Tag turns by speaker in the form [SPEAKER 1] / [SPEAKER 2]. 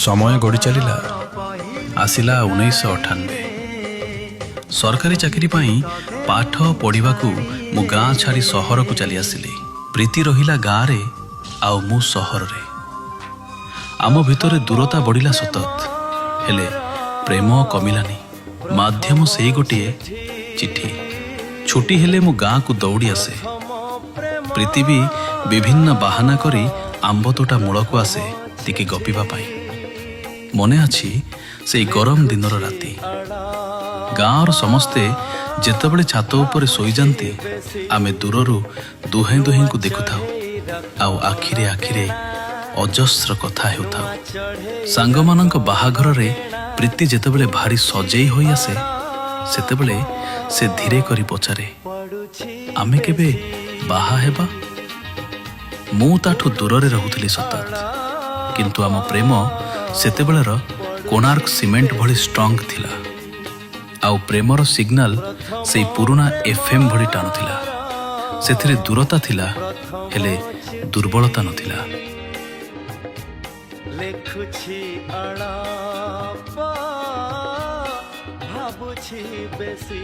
[SPEAKER 1] समय गड़ी चलिला आसिला 1998 सरकारी चाकरी पाई पाठ पढ़ा मु गाँ छाड़ी सहर को चली आसिली। प्रीति रहिला गाँ रे आउ मु सहर रे। आम भितर दूरता बढ़िला सतत हेले प्रेम कमिलानी। माध्यम से गोटे चिठी छुट्टी हेले मु गाँ को दौड़ी आसे। प्रीति भी विभिन्न बाहाना करी आंब तोटा मूल को आसे टिके गपिबा पाई। मने अछि से गरम दिनर राति गाँवर समस्ते जेतेबेले छात उपरे सोई जाती आमे दूररू दुहें दुहें को देखुथाउ आउ आखिरे आखिरे अजस्र कथा हेउथाउ। सांगमानंक बाहाघर रे प्रीति जेतेबेले भारी सजेई होई आसे सेतेबेले से धीरे करी पचारे आमे केबे बाहा हेबा। मु ताठू दूर रहुथिली सतत किंतु आम प्रेम सेतेबेलेर कोणार्क सीमेंट भली स्ट्रंग थिला। आउ प्रेमर सिग्नाल से पुराना एफएम भली टाणुथिला। सेथिरे दूरता थिला हेले दुर्बलता नथिला।
[SPEAKER 2] लेखुछि अड़ापा भाबुछि बेसी।